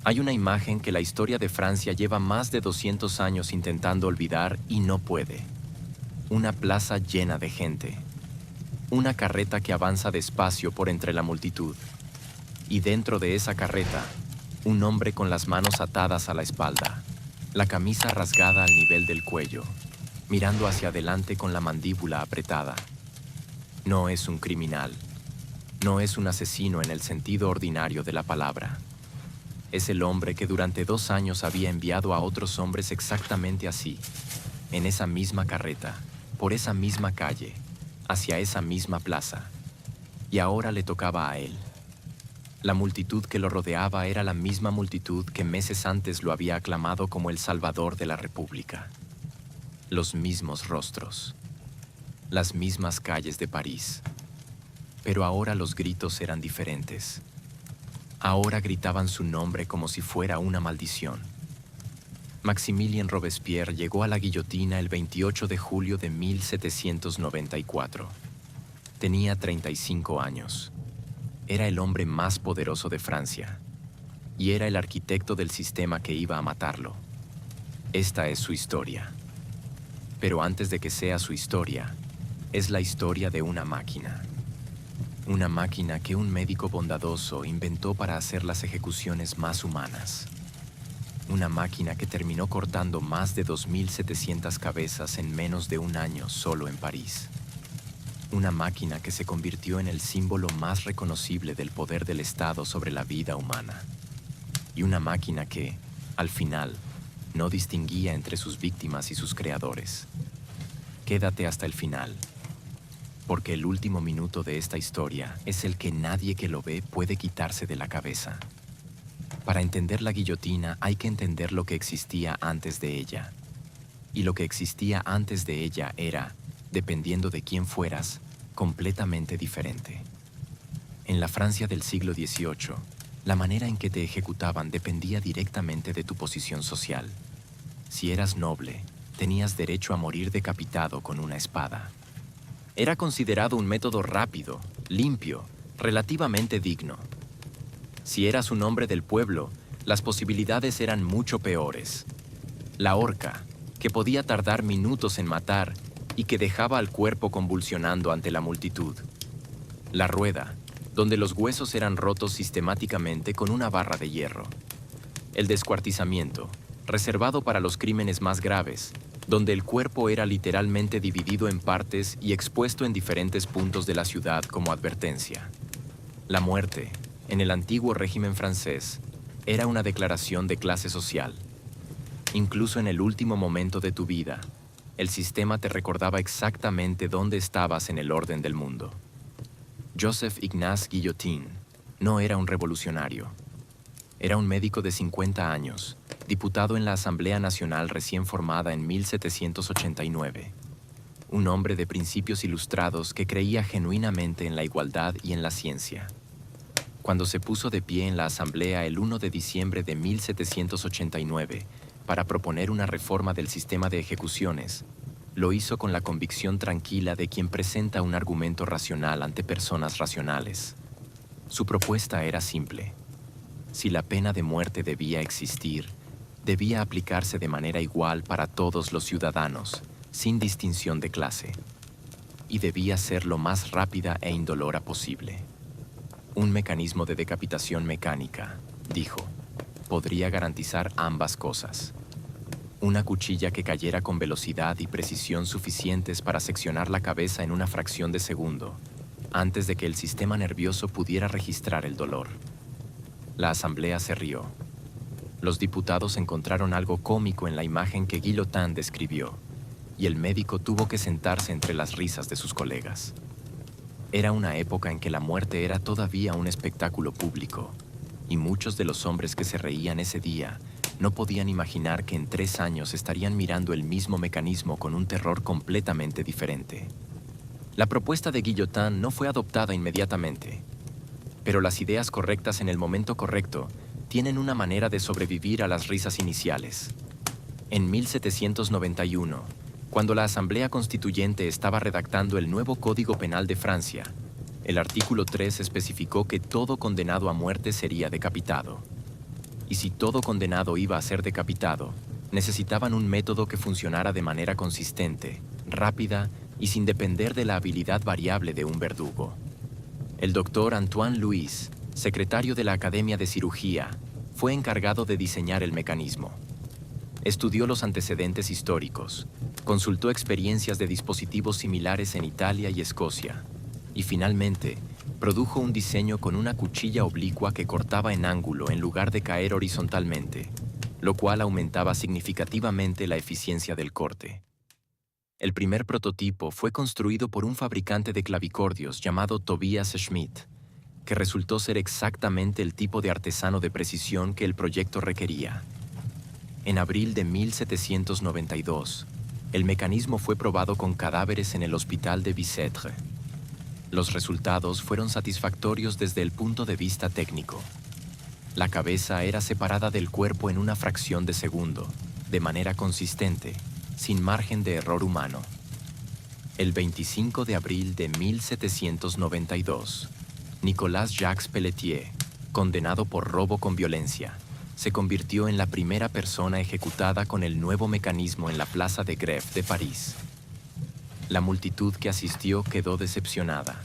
Hay una imagen que la historia de Francia lleva más de 200 años intentando olvidar y no puede. Una plaza llena de gente. Una carreta que avanza despacio por entre la multitud. Y dentro de esa carreta, un hombre con las manos atadas a la espalda, la camisa rasgada al nivel del cuello, mirando hacia adelante con la mandíbula apretada. No es un criminal. No es un asesino en el sentido ordinario de la palabra. Es el hombre que durante 2 años había enviado a otros hombres exactamente así, en esa misma carreta, por esa misma calle, hacia esa misma plaza. Y ahora le tocaba a él. La multitud que lo rodeaba era la misma multitud que meses antes lo había aclamado como el Salvador de la República. Los mismos rostros. Las mismas calles de París. Pero ahora los gritos eran diferentes. Ahora gritaban su nombre como si fuera una maldición. Maximilien Robespierre llegó a la guillotina el 28 de julio de 1794. Tenía 35 años. Era el hombre más poderoso de Francia. Y era el arquitecto del sistema que iba a matarlo. Esta es su historia. Pero antes de que sea su historia, es la historia de una máquina. Una máquina que un médico bondadoso inventó para hacer las ejecuciones más humanas. Una máquina que terminó cortando más de 2.700 cabezas en menos de un año solo en París. Una máquina que se convirtió en el símbolo más reconocible del poder del Estado sobre la vida humana. Y una máquina que, al final, no distinguía entre sus víctimas y sus creadores. Quédate hasta el final. Porque el último minuto de esta historia es el que nadie que lo ve puede quitarse de la cabeza. Para entender la guillotina hay que entender lo que existía antes de ella. Y lo que existía antes de ella era, dependiendo de quién fueras, completamente diferente. En la Francia del siglo XVIII, la manera en que te ejecutaban dependía directamente de tu posición social. Si eras noble, tenías derecho a morir decapitado con una espada. Era considerado un método rápido, limpio, relativamente digno. Si eras un hombre del pueblo, las posibilidades eran mucho peores. La horca, que podía tardar minutos en matar y que dejaba al cuerpo convulsionando ante la multitud. La rueda, donde los huesos eran rotos sistemáticamente con una barra de hierro. El descuartizamiento, reservado para los crímenes más graves, donde el cuerpo era literalmente dividido en partes y expuesto en diferentes puntos de la ciudad como advertencia. La muerte, en el antiguo régimen francés, era una declaración de clase social. Incluso en el último momento de tu vida, el sistema te recordaba exactamente dónde estabas en el orden del mundo. Joseph Ignace Guillotin no era un revolucionario. Era un médico de 50 años, diputado en la Asamblea Nacional recién formada en 1789. Un hombre de principios ilustrados que creía genuinamente en la igualdad y en la ciencia. Cuando se puso de pie en la Asamblea el 1 de diciembre de 1789 para proponer una reforma del sistema de ejecuciones, lo hizo con la convicción tranquila de quien presenta un argumento racional ante personas racionales. Su propuesta era simple. Si la pena de muerte debía existir, debía aplicarse de manera igual para todos los ciudadanos, sin distinción de clase, y debía ser lo más rápida e indolora posible. Un mecanismo de decapitación mecánica, dijo, podría garantizar ambas cosas. Una cuchilla que cayera con velocidad y precisión suficientes para seccionar la cabeza en una fracción de segundo, antes de que el sistema nervioso pudiera registrar el dolor. La asamblea se rió. Los diputados encontraron algo cómico en la imagen que Guillotin describió, y el médico tuvo que sentarse entre las risas de sus colegas. Era una época en que la muerte era todavía un espectáculo público, y muchos de los hombres que se reían ese día no podían imaginar que en 3 años estarían mirando el mismo mecanismo con un terror completamente diferente. La propuesta de Guillotin no fue adoptada inmediatamente, pero las ideas correctas en el momento correcto tienen una manera de sobrevivir a las risas iniciales. En 1791, cuando la Asamblea Constituyente estaba redactando el nuevo Código Penal de Francia, el artículo 3 especificó que todo condenado a muerte sería decapitado. y si todo condenado iba a ser decapitado, necesitaban un método que funcionara de manera consistente, rápida y sin depender de la habilidad variable de un verdugo. El doctor Antoine Louis, secretario de la Academia de Cirugía, fue encargado de diseñar el mecanismo. Estudió los antecedentes históricos, consultó experiencias de dispositivos similares en Italia y Escocia, y finalmente produjo un diseño con una cuchilla oblicua que cortaba en ángulo en lugar de caer horizontalmente, lo cual aumentaba significativamente la eficiencia del corte. El primer prototipo fue construido por un fabricante de clavicordios llamado Tobias Schmidt, que resultó ser exactamente el tipo de artesano de precisión que el proyecto requería. En abril de 1792, el mecanismo fue probado con cadáveres en el hospital de Bicêtre. Los resultados fueron satisfactorios desde el punto de vista técnico. La cabeza era separada del cuerpo en una fracción de segundo, de manera consistente, sin margen de error humano. El 25 de abril de 1792, Nicolas Jacques Pelletier, condenado por robo con violencia, se convirtió en la primera persona ejecutada con el nuevo mecanismo en la Plaza de Grève de París. La multitud que asistió quedó decepcionada.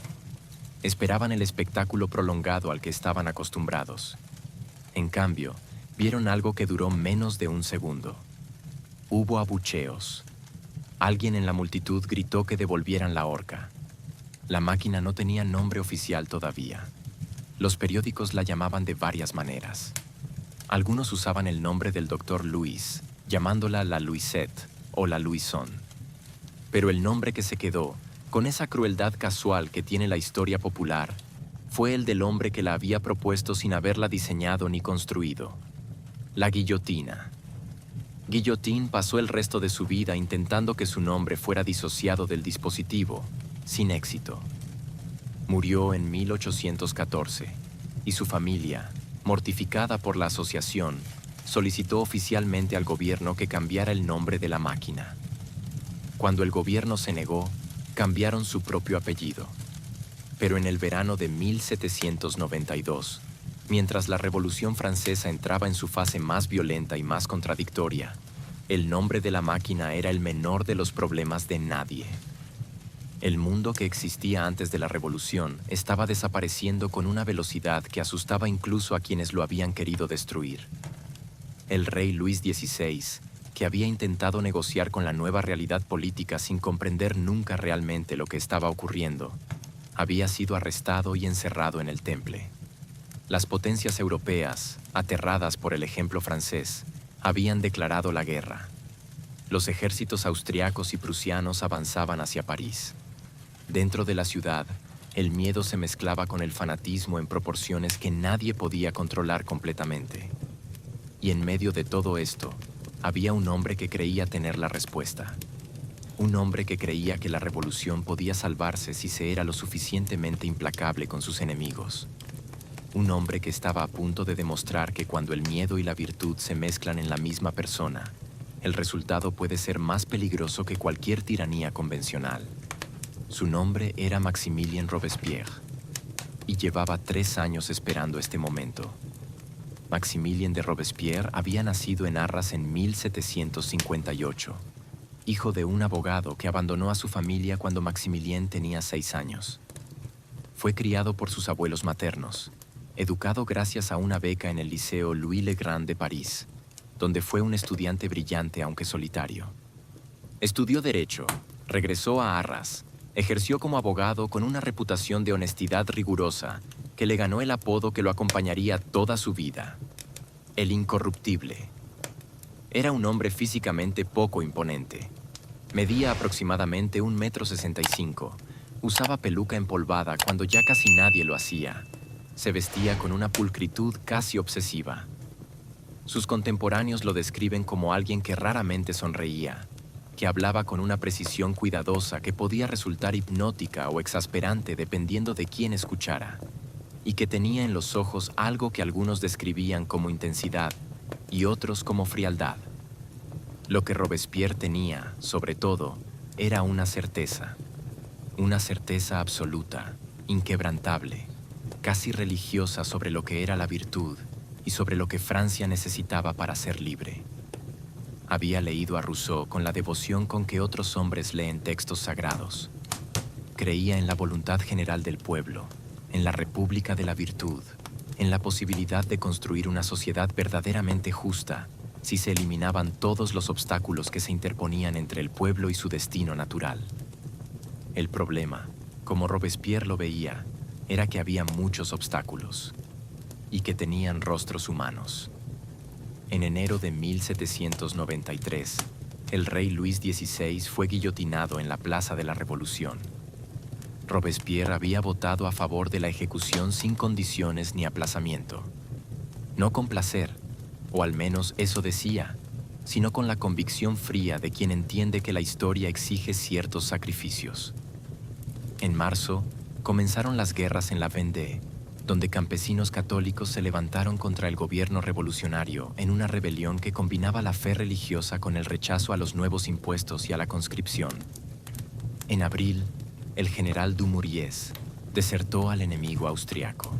Esperaban el espectáculo prolongado al que estaban acostumbrados. En cambio, vieron algo que duró menos de un segundo. Hubo abucheos. Alguien en la multitud gritó que devolvieran la horca. La máquina no tenía nombre oficial todavía. Los periódicos la llamaban de varias maneras. Algunos usaban el nombre del doctor Louis, llamándola la Louisette o la Louison. Pero el nombre que se quedó, con esa crueldad casual que tiene la historia popular, fue el del hombre que la había propuesto sin haberla diseñado ni construido: la guillotina. Guillotin pasó el resto de su vida intentando que su nombre fuera disociado del dispositivo, sin éxito. Murió en 1814, y su familia, mortificada por la asociación, solicitó oficialmente al gobierno que cambiara el nombre de la máquina. Cuando el gobierno se negó, cambiaron su propio apellido. Pero en el verano de 1792, mientras la Revolución Francesa entraba en su fase más violenta y más contradictoria, el nombre de la máquina era el menor de los problemas de nadie. El mundo que existía antes de la Revolución estaba desapareciendo con una velocidad que asustaba incluso a quienes lo habían querido destruir. El rey Luis XVI, que había intentado negociar con la nueva realidad política sin comprender nunca realmente lo que estaba ocurriendo, había sido arrestado y encerrado en el Temple. Las potencias europeas, aterradas por el ejemplo francés, habían declarado la guerra. Los ejércitos austriacos y prusianos avanzaban hacia París. Dentro de la ciudad, el miedo se mezclaba con el fanatismo en proporciones que nadie podía controlar completamente. Y en medio de todo esto, había un hombre que creía tener la respuesta. Un hombre que creía que la revolución podía salvarse si se era lo suficientemente implacable con sus enemigos. Un hombre que estaba a punto de demostrar que cuando el miedo y la virtud se mezclan en la misma persona, el resultado puede ser más peligroso que cualquier tiranía convencional. Su nombre era Maximilien Robespierre, y llevaba 3 años esperando este momento. Maximilien de Robespierre había nacido en Arras en 1758, hijo de un abogado que abandonó a su familia cuando Maximilien tenía 6 años. Fue criado por sus abuelos maternos, educado gracias a una beca en el Liceo Louis le Grand de París, donde fue un estudiante brillante aunque solitario. Estudió Derecho, regresó a Arras, ejerció como abogado con una reputación de honestidad rigurosa que le ganó el apodo que lo acompañaría toda su vida: el Incorruptible. Era un hombre físicamente poco imponente. Medía aproximadamente 1,65 m, usaba peluca empolvada cuando ya casi nadie lo hacía. Se vestía con una pulcritud casi obsesiva. Sus contemporáneos lo describen como alguien que raramente sonreía, que hablaba con una precisión cuidadosa que podía resultar hipnótica o exasperante dependiendo de quién escuchara, y que tenía en los ojos algo que algunos describían como intensidad y otros como frialdad. Lo que Robespierre tenía, sobre todo, era una certeza absoluta, inquebrantable, casi religiosa sobre lo que era la virtud y sobre lo que Francia necesitaba para ser libre. Había leído a Rousseau con la devoción con que otros hombres leen textos sagrados. Creía en la voluntad general del pueblo, en la república de la virtud, en la posibilidad de construir una sociedad verdaderamente justa si se eliminaban todos los obstáculos que se interponían entre el pueblo y su destino natural. El problema, como Robespierre lo veía, era que había muchos obstáculos y que tenían rostros humanos. En enero de 1793, el rey Luis XVI fue guillotinado en la Plaza de la Revolución. Robespierre había votado a favor de la ejecución sin condiciones ni aplazamiento. No con placer, o al menos eso decía, sino con la convicción fría de quien entiende que la historia exige ciertos sacrificios. En marzo, comenzaron las guerras en la Vendée, donde campesinos católicos se levantaron contra el gobierno revolucionario en una rebelión que combinaba la fe religiosa con el rechazo a los nuevos impuestos y a la conscripción. En abril, el general Dumouriez desertó al enemigo austriaco.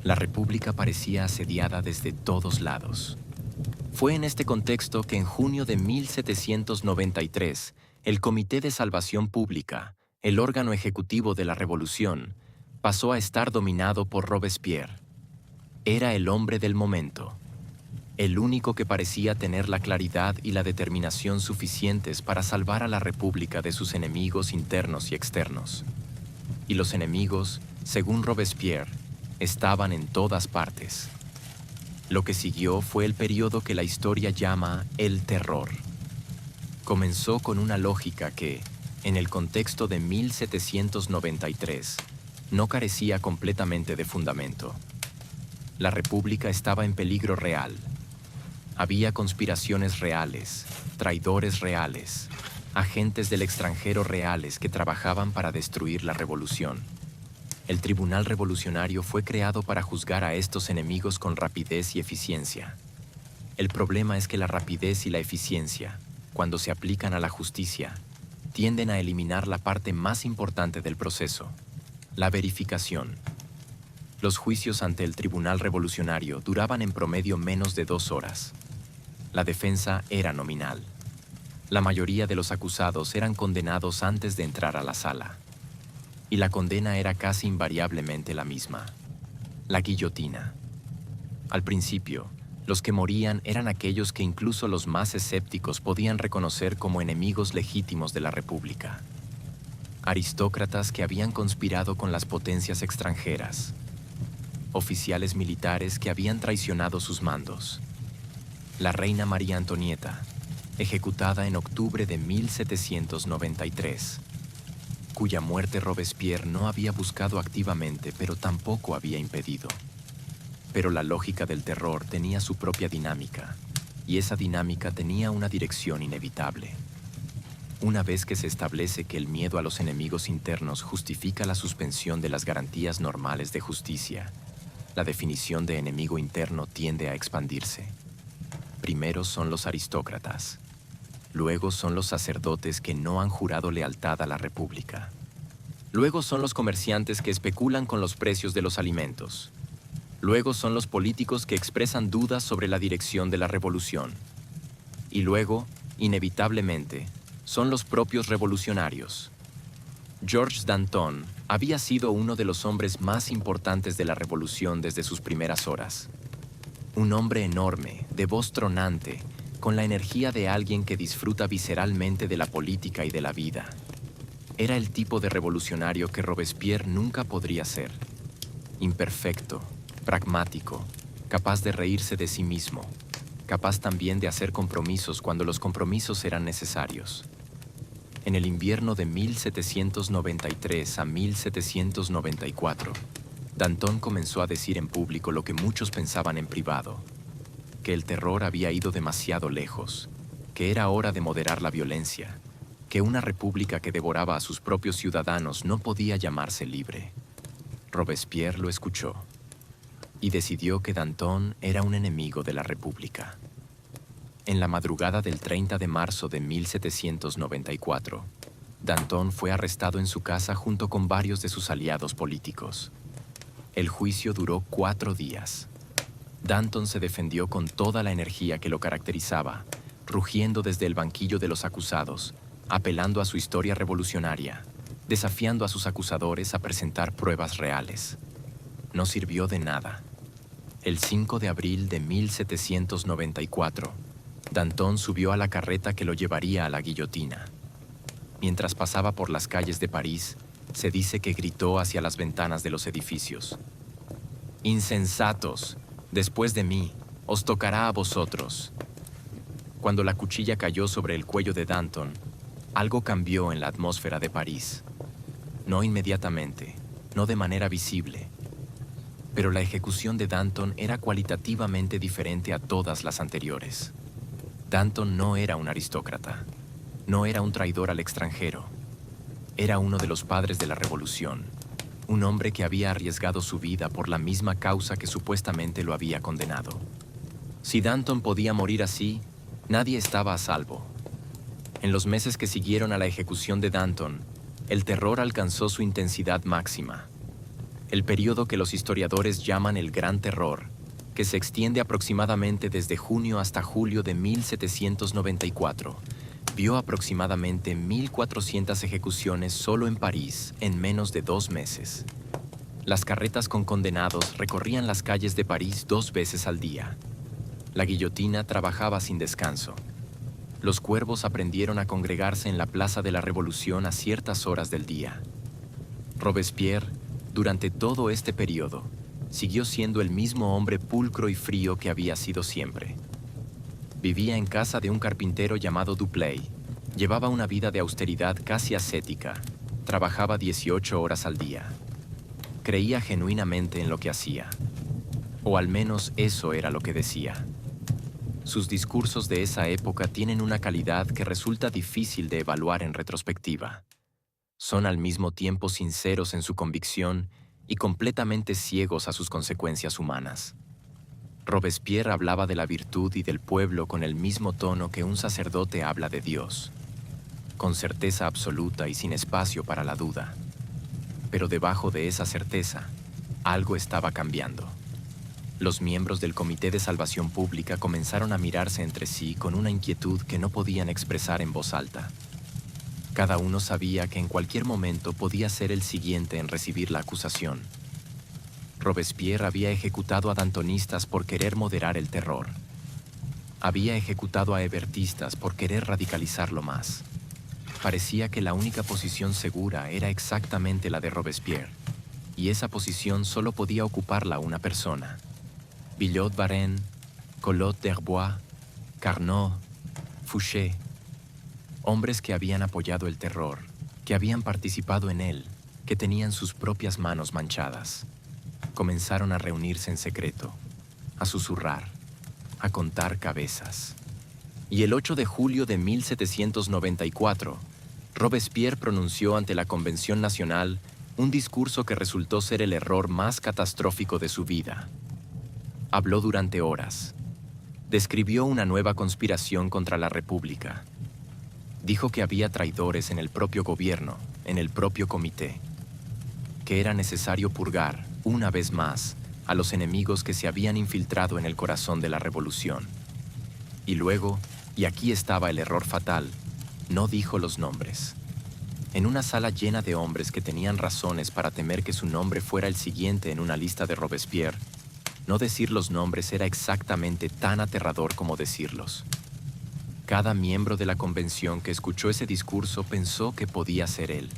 La República parecía asediada desde todos lados. Fue en este contexto que en junio de 1793, el Comité de Salvación Pública, el órgano ejecutivo de la Revolución, pasó a estar dominado por Robespierre. Era el hombre del momento, el único que parecía tener la claridad y la determinación suficientes para salvar a la República de sus enemigos internos y externos. Y los enemigos, según Robespierre, estaban en todas partes. Lo que siguió fue el periodo que la historia llama el terror. Comenzó con una lógica que, en el contexto de 1793, no carecía completamente de fundamento. La República estaba en peligro real. Había conspiraciones reales, traidores reales, agentes del extranjero reales que trabajaban para destruir la revolución. El Tribunal Revolucionario fue creado para juzgar a estos enemigos con rapidez y eficiencia. El problema es que la rapidez y la eficiencia, cuando se aplican a la justicia, tienden a eliminar la parte más importante del proceso, la verificación. Los juicios ante el Tribunal Revolucionario duraban en promedio menos de 2 horas. La defensa era nominal. La mayoría de los acusados eran condenados antes de entrar a la sala. Y la condena era casi invariablemente la misma: la guillotina. Al principio, los que morían eran aquellos que incluso los más escépticos podían reconocer como enemigos legítimos de la República. Aristócratas que habían conspirado con las potencias extranjeras. Oficiales militares que habían traicionado sus mandos. La reina María Antonieta, ejecutada en octubre de 1793, cuya muerte Robespierre no había buscado activamente, pero tampoco había impedido. Pero la lógica del terror tenía su propia dinámica, y esa dinámica tenía una dirección inevitable. Una vez que se establece que el miedo a los enemigos internos justifica la suspensión de las garantías normales de justicia, la definición de enemigo interno tiende a expandirse. Primero son los aristócratas. Luego son los sacerdotes que no han jurado lealtad a la República. Luego son los comerciantes que especulan con los precios de los alimentos. Luego son los políticos que expresan dudas sobre la dirección de la revolución. Y luego, inevitablemente, son los propios revolucionarios. Georges Danton había sido uno de los hombres más importantes de la revolución desde sus primeras horas. Un hombre enorme, de voz tronante, con la energía de alguien que disfruta visceralmente de la política y de la vida. Era el tipo de revolucionario que Robespierre nunca podría ser. Imperfecto, pragmático, capaz de reírse de sí mismo, capaz también de hacer compromisos cuando los compromisos eran necesarios. En el invierno de 1793 a 1794, Danton comenzó a decir en público lo que muchos pensaban en privado: que el terror había ido demasiado lejos, que era hora de moderar la violencia, que una república que devoraba a sus propios ciudadanos no podía llamarse libre. Robespierre lo escuchó y decidió que Danton era un enemigo de la República. En la madrugada del 30 de marzo de 1794, Danton fue arrestado en su casa junto con varios de sus aliados políticos. El juicio duró 4 días. Danton se defendió con toda la energía que lo caracterizaba, rugiendo desde el banquillo de los acusados, apelando a su historia revolucionaria, desafiando a sus acusadores a presentar pruebas reales. No sirvió de nada. El 5 de abril de 1794, Danton subió a la carreta que lo llevaría a la guillotina. Mientras pasaba por las calles de París, se dice que gritó hacia las ventanas de los edificios: «¡Insensatos! Después de mí, os tocará a vosotros». Cuando la cuchilla cayó sobre el cuello de Danton, algo cambió en la atmósfera de París. No inmediatamente, no de manera visible, pero la ejecución de Danton era cualitativamente diferente a todas las anteriores. Danton no era un aristócrata, no era un traidor al extranjero. Era uno de los padres de la revolución, un hombre que había arriesgado su vida por la misma causa que supuestamente lo había condenado. Si Danton podía morir así, nadie estaba a salvo. En los meses que siguieron a la ejecución de Danton, el terror alcanzó su intensidad máxima. El período que los historiadores llaman el Gran Terror, que se extiende aproximadamente desde junio hasta julio de 1794, vio aproximadamente 1.400 ejecuciones solo en París en menos de 2 meses. Las carretas con condenados recorrían las calles de París 2 veces al día. La guillotina trabajaba sin descanso. Los cuervos aprendieron a congregarse en la Plaza de la Revolución a ciertas horas del día. Robespierre, durante todo este periodo, siguió siendo el mismo hombre pulcro y frío que había sido siempre. Vivía en casa de un carpintero llamado Duplay. Llevaba una vida de austeridad casi ascética. Trabajaba 18 horas al día. Creía genuinamente en lo que hacía. O al menos eso era lo que decía. Sus discursos de esa época tienen una calidad que resulta difícil de evaluar en retrospectiva. Son al mismo tiempo sinceros en su convicción y completamente ciegos a sus consecuencias humanas. Robespierre hablaba de la virtud y del pueblo con el mismo tono que un sacerdote habla de Dios, con certeza absoluta y sin espacio para la duda. Pero debajo de esa certeza, algo estaba cambiando. Los miembros del Comité de Salvación Pública comenzaron a mirarse entre sí con una inquietud que no podían expresar en voz alta. Cada uno sabía que en cualquier momento podía ser el siguiente en recibir la acusación. Robespierre había ejecutado a dantonistas por querer moderar el terror. Había ejecutado a hebertistas por querer radicalizarlo más. Parecía que la única posición segura era exactamente la de Robespierre, y esa posición solo podía ocuparla una persona. Billaud-Varenne, Collot d'Herbois, Carnot, Fouché, hombres que habían apoyado el terror, que habían participado en él, que tenían sus propias manos manchadas. Comenzaron a reunirse en secreto, a susurrar, a contar cabezas. Y el 8 de julio de 1794, Robespierre pronunció ante la Convención Nacional un discurso que resultó ser el error más catastrófico de su vida. Habló durante horas. Describió una nueva conspiración contra la República. Dijo que había traidores en el propio gobierno, en el propio comité. Que era necesario purgar, una vez más, a los enemigos que se habían infiltrado en el corazón de la revolución. Y luego, y aquí estaba el error fatal, no dijo los nombres. En una sala llena de hombres que tenían razones para temer que su nombre fuera el siguiente en una lista de Robespierre, no decir los nombres era exactamente tan aterrador como decirlos. Cada miembro de la convención que escuchó ese discurso pensó que podía ser él.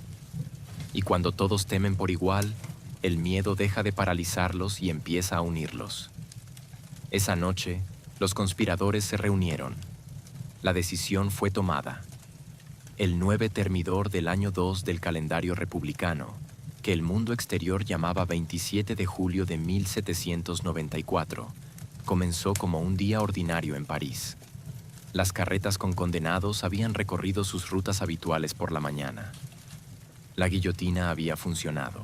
Y cuando todos temen por igual, el miedo deja de paralizarlos y empieza a unirlos. Esa noche, los conspiradores se reunieron. La decisión fue tomada. El 9 termidor del año 2 del calendario republicano, que el mundo exterior llamaba 27 de julio de 1794, comenzó como un día ordinario en París. Las carretas con condenados habían recorrido sus rutas habituales por la mañana. La guillotina había funcionado.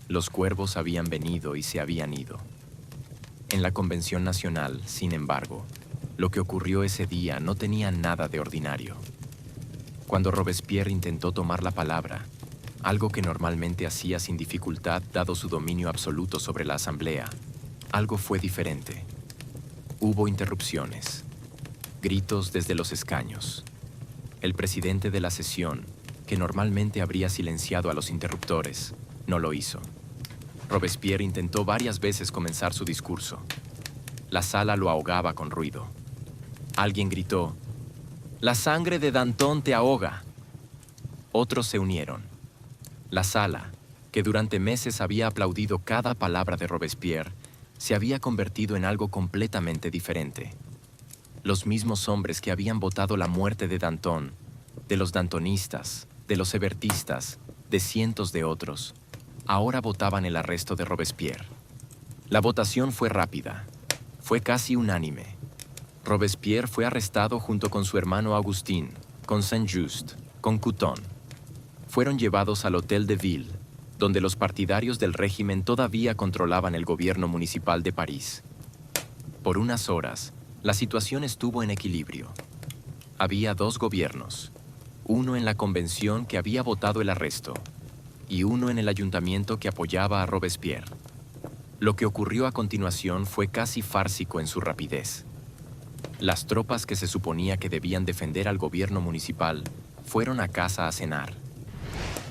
Los cuervos habían venido y se habían ido. En la Convención Nacional, sin embargo, lo que ocurrió ese día no tenía nada de ordinario. Cuando Robespierre intentó tomar la palabra, algo que normalmente hacía sin dificultad dado su dominio absoluto sobre la asamblea, algo fue diferente. Hubo interrupciones, gritos desde los escaños. El presidente de la sesión, que normalmente habría silenciado a los interruptores, no lo hizo. Robespierre intentó varias veces comenzar su discurso. La sala lo ahogaba con ruido. Alguien gritó: «La sangre de Danton te ahoga». Otros se unieron. La sala, que durante meses había aplaudido cada palabra de Robespierre, se había convertido en algo completamente diferente. Los mismos hombres que habían votado la muerte de Danton, de los dantonistas, de los hebertistas, de cientos de otros, ahora votaban el arresto de Robespierre. La votación fue rápida. Fue casi unánime. Robespierre fue arrestado junto con su hermano Agustín, con Saint-Just, con Couthon. Fueron llevados al Hôtel de Ville, donde los partidarios del régimen todavía controlaban el gobierno municipal de París. Por unas horas, la situación estuvo en equilibrio. Había dos gobiernos, uno en la convención que había votado el arresto y uno en el ayuntamiento que apoyaba a Robespierre. Lo que ocurrió a continuación fue casi fársico en su rapidez. Las tropas que se suponía que debían defender al gobierno municipal fueron a casa a cenar.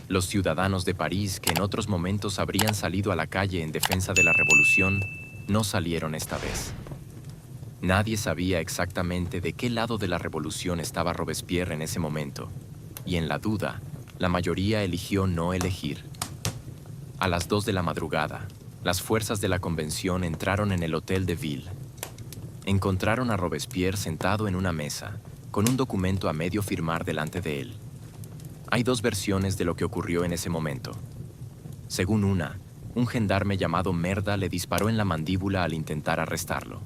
Los ciudadanos de París, que en otros momentos habrían salido a la calle en defensa de la revolución, no salieron esta vez. Nadie sabía exactamente de qué lado de la revolución estaba Robespierre en ese momento, y en la duda, la mayoría eligió no elegir. A las 2 de la madrugada, las fuerzas de la convención entraron en el Hôtel de Ville. Encontraron a Robespierre sentado en una mesa, con un documento a medio firmar delante de él. Hay dos versiones de lo que ocurrió en ese momento. Según una, un gendarme llamado Merda le disparó en la mandíbula al intentar arrestarlo.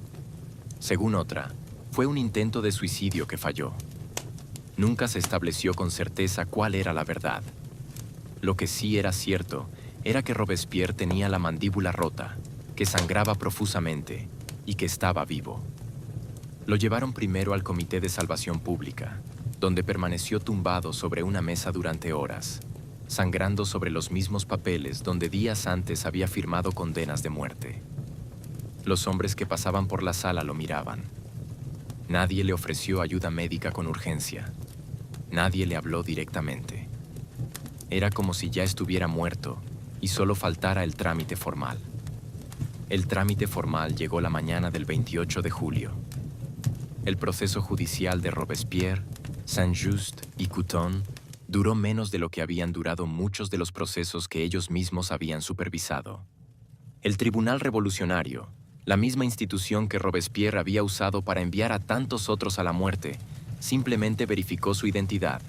Según otra, fue un intento de suicidio que falló. Nunca se estableció con certeza cuál era la verdad. Lo que sí era cierto era que Robespierre tenía la mandíbula rota, que sangraba profusamente y que estaba vivo. Lo llevaron primero al Comité de Salvación Pública, donde permaneció tumbado sobre una mesa durante horas, sangrando sobre los mismos papeles donde días antes había firmado condenas de muerte. Los hombres que pasaban por la sala lo miraban. Nadie le ofreció ayuda médica con urgencia. Nadie le habló directamente. Era como si ya estuviera muerto y solo faltara el trámite formal. El trámite formal llegó la mañana del 28 de julio. El proceso judicial de Robespierre, Saint-Just y Couthon duró menos de lo que habían durado muchos de los procesos que ellos mismos habían supervisado. El Tribunal Revolucionario, la misma institución que Robespierre había usado para enviar a tantos otros a la muerte, simplemente verificó su identidad.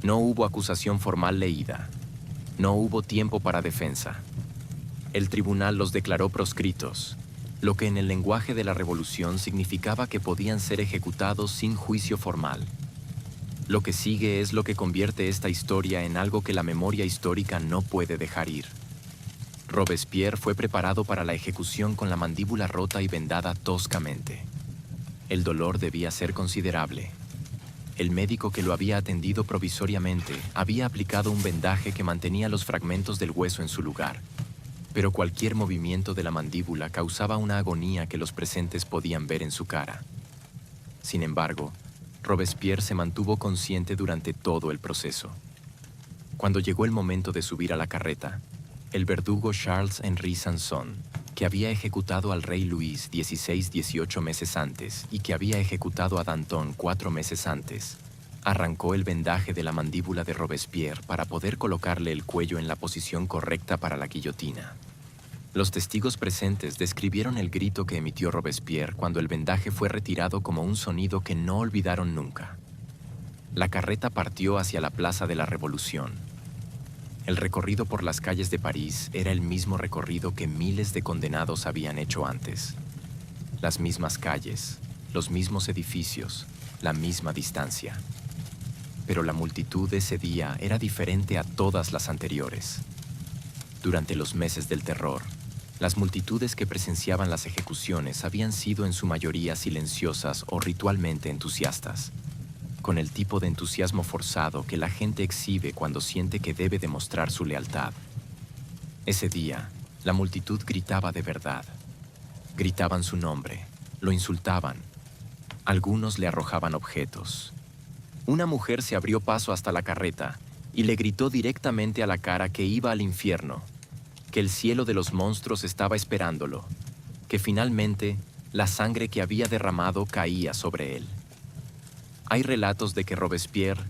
No hubo acusación formal leída. No hubo tiempo para defensa. El tribunal los declaró proscritos, lo que en el lenguaje de la revolución significaba que podían ser ejecutados sin juicio formal. Lo que sigue es lo que convierte esta historia en algo que la memoria histórica no puede dejar ir. Robespierre fue preparado para la ejecución con la mandíbula rota y vendada toscamente. El dolor debía ser considerable. El médico que lo había atendido provisoriamente había aplicado un vendaje que mantenía los fragmentos del hueso en su lugar, pero cualquier movimiento de la mandíbula causaba una agonía que los presentes podían ver en su cara. Sin embargo, Robespierre se mantuvo consciente durante todo el proceso. Cuando llegó el momento de subir a la carreta, el verdugo Charles-Henri Sanson, que había ejecutado al rey Luis 18 meses antes y que había ejecutado a Danton 4 meses antes, arrancó el vendaje de la mandíbula de Robespierre para poder colocarle el cuello en la posición correcta para la guillotina. Los testigos presentes describieron el grito que emitió Robespierre cuando el vendaje fue retirado como un sonido que no olvidaron nunca. La carreta partió hacia la Plaza de la Revolución. El recorrido por las calles de París era el mismo recorrido que miles de condenados habían hecho antes. Las mismas calles, los mismos edificios, la misma distancia. Pero la multitud de ese día era diferente a todas las anteriores. Durante los meses del terror, las multitudes que presenciaban las ejecuciones habían sido en su mayoría silenciosas o ritualmente entusiastas, con el tipo de entusiasmo forzado que la gente exhibe cuando siente que debe demostrar su lealtad. Ese día, la multitud gritaba de verdad. Gritaban su nombre, lo insultaban. Algunos le arrojaban objetos. Una mujer se abrió paso hasta la carreta y le gritó directamente a la cara que iba al infierno, que el cielo de los monstruos estaba esperándolo, que finalmente la sangre que había derramado caía sobre él. Hay relatos de que Robespierre,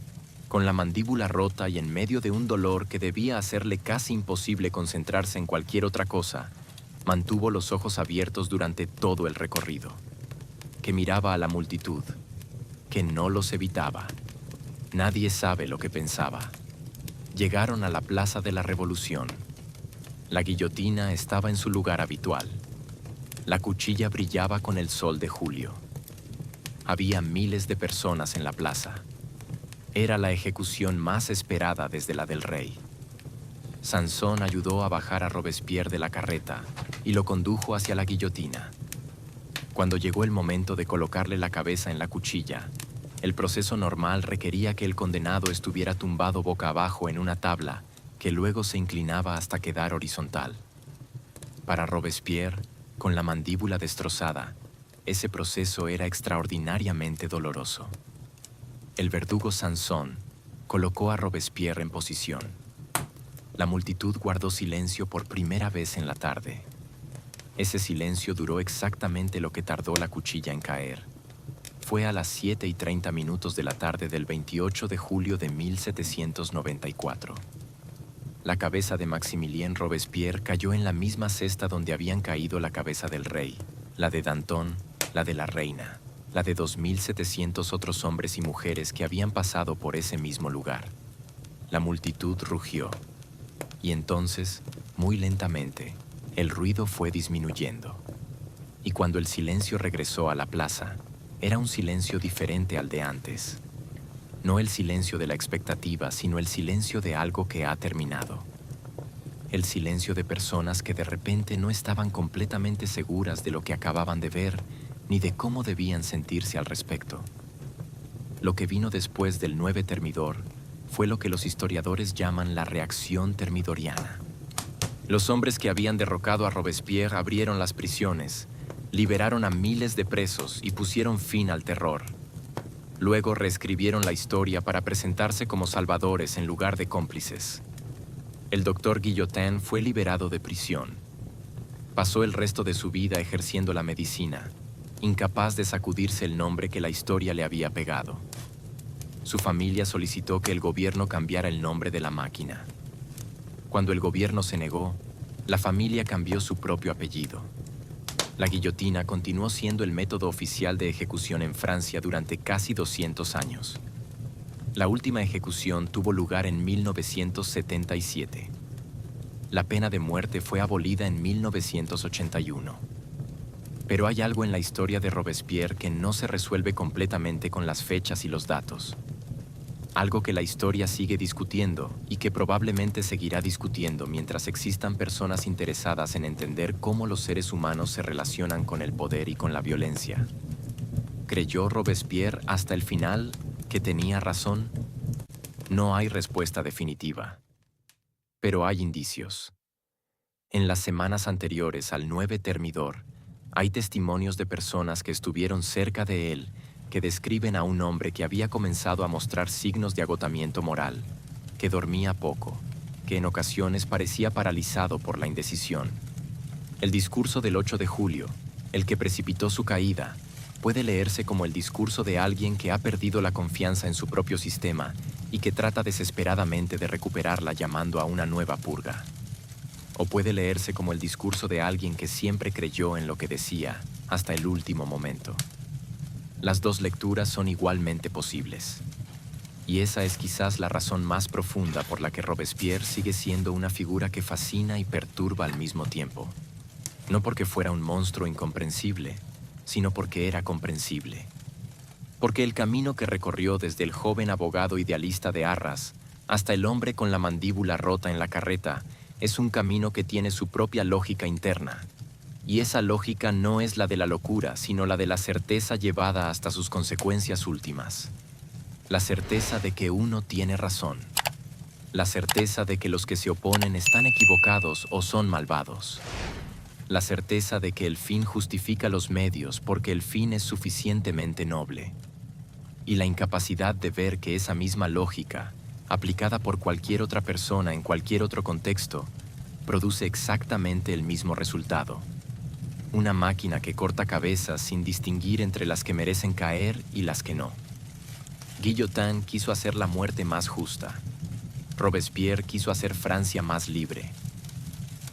con la mandíbula rota y en medio de un dolor que debía hacerle casi imposible concentrarse en cualquier otra cosa, mantuvo los ojos abiertos durante todo el recorrido, que miraba a la multitud, que no los evitaba. Nadie sabe lo que pensaba. Llegaron a la Plaza de la Revolución. La guillotina estaba en su lugar habitual. La cuchilla brillaba con el sol de julio. Había miles de personas en la plaza. Era la ejecución más esperada desde la del rey. Sanson ayudó a bajar a Robespierre de la carreta y lo condujo hacia la guillotina. Cuando llegó el momento de colocarle la cabeza en la cuchilla, el proceso normal requería que el condenado estuviera tumbado boca abajo en una tabla que luego se inclinaba hasta quedar horizontal. Para Robespierre, con la mandíbula destrozada, ese proceso era extraordinariamente doloroso. El verdugo Sanson colocó a Robespierre en posición. La multitud guardó silencio por primera vez en la tarde. Ese silencio duró exactamente lo que tardó la cuchilla en caer. Fue a las 7:30 de la tarde del 28 de julio de 1794. La cabeza de Maximilien Robespierre cayó en la misma cesta donde habían caído la cabeza del rey, la de Danton, la de la reina, la de 2.700 otros hombres y mujeres que habían pasado por ese mismo lugar. La multitud rugió. Y entonces, muy lentamente, el ruido fue disminuyendo. Y cuando el silencio regresó a la plaza, era un silencio diferente al de antes. No el silencio de la expectativa, sino el silencio de algo que ha terminado. El silencio de personas que de repente no estaban completamente seguras de lo que acababan de ver, ni de cómo debían sentirse al respecto. Lo que vino después del 9 Thermidor fue lo que los historiadores llaman la reacción termidoriana. Los hombres que habían derrocado a Robespierre abrieron las prisiones, liberaron a miles de presos y pusieron fin al terror. Luego reescribieron la historia para presentarse como salvadores en lugar de cómplices. El doctor Guillotin fue liberado de prisión. Pasó el resto de su vida ejerciendo la medicina, incapaz de sacudirse el nombre que la historia le había pegado. Su familia solicitó que el gobierno cambiara el nombre de la máquina. Cuando el gobierno se negó, la familia cambió su propio apellido. La guillotina continuó siendo el método oficial de ejecución en Francia durante casi 200 años. La última ejecución tuvo lugar en 1977. La pena de muerte fue abolida en 1981. Pero hay algo en la historia de Robespierre que no se resuelve completamente con las fechas y los datos. Algo que la historia sigue discutiendo y que probablemente seguirá discutiendo mientras existan personas interesadas en entender cómo los seres humanos se relacionan con el poder y con la violencia. ¿Creyó Robespierre hasta el final que tenía razón? No hay respuesta definitiva, pero hay indicios. En las semanas anteriores al 9 Thermidor, hay testimonios de personas que estuvieron cerca de él que describen a un hombre que había comenzado a mostrar signos de agotamiento moral, que dormía poco, que en ocasiones parecía paralizado por la indecisión. El discurso del 8 de julio, el que precipitó su caída, puede leerse como el discurso de alguien que ha perdido la confianza en su propio sistema y que trata desesperadamente de recuperarla llamando a una nueva purga. O puede leerse como el discurso de alguien que siempre creyó en lo que decía hasta el último momento. Las dos lecturas son igualmente posibles. Y esa es quizás la razón más profunda por la que Robespierre sigue siendo una figura que fascina y perturba al mismo tiempo. No porque fuera un monstruo incomprensible, sino porque era comprensible. Porque el camino que recorrió desde el joven abogado idealista de Arras hasta el hombre con la mandíbula rota en la carreta es un camino que tiene su propia lógica interna. Y esa lógica no es la de la locura, sino la de la certeza llevada hasta sus consecuencias últimas. La certeza de que uno tiene razón. La certeza de que los que se oponen están equivocados o son malvados. La certeza de que el fin justifica los medios porque el fin es suficientemente noble. Y la incapacidad de ver que esa misma lógica, aplicada por cualquier otra persona en cualquier otro contexto, produce exactamente el mismo resultado. Una máquina que corta cabezas sin distinguir entre las que merecen caer y las que no. Guillotin quiso hacer la muerte más justa. Robespierre quiso hacer Francia más libre.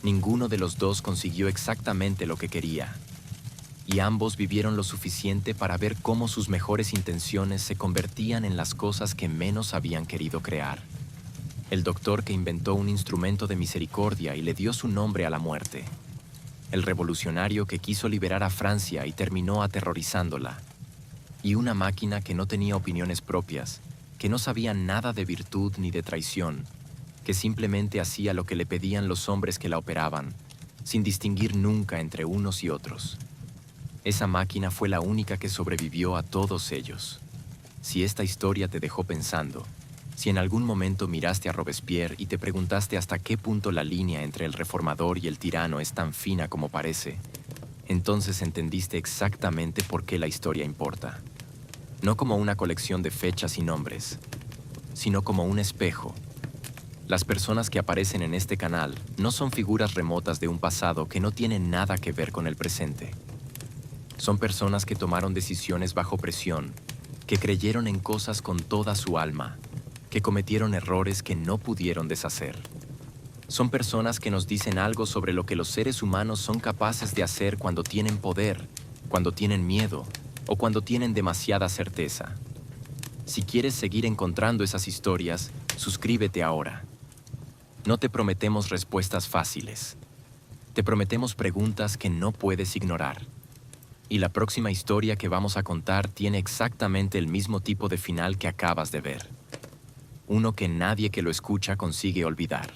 Ninguno de los dos consiguió exactamente lo que quería. Y ambos vivieron lo suficiente para ver cómo sus mejores intenciones se convertían en las cosas que menos habían querido crear. El doctor que inventó un instrumento de misericordia y le dio su nombre a la muerte. El revolucionario que quiso liberar a Francia y terminó aterrorizándola. Y una máquina que no tenía opiniones propias, que no sabía nada de virtud ni de traición, que simplemente hacía lo que le pedían los hombres que la operaban, sin distinguir nunca entre unos y otros. Esa máquina fue la única que sobrevivió a todos ellos. Si esta historia te dejó pensando, si en algún momento miraste a Robespierre y te preguntaste hasta qué punto la línea entre el reformador y el tirano es tan fina como parece, entonces entendiste exactamente por qué la historia importa. No como una colección de fechas y nombres, sino como un espejo. Las personas que aparecen en este canal no son figuras remotas de un pasado que no tienen nada que ver con el presente. Son personas que tomaron decisiones bajo presión, que creyeron en cosas con toda su alma, que cometieron errores que no pudieron deshacer. Son personas que nos dicen algo sobre lo que los seres humanos son capaces de hacer cuando tienen poder, cuando tienen miedo o cuando tienen demasiada certeza. Si quieres seguir encontrando esas historias, suscríbete ahora. No te prometemos respuestas fáciles. Te prometemos preguntas que no puedes ignorar. Y la próxima historia que vamos a contar tiene exactamente el mismo tipo de final que acabas de ver. Uno que nadie que lo escucha consigue olvidar.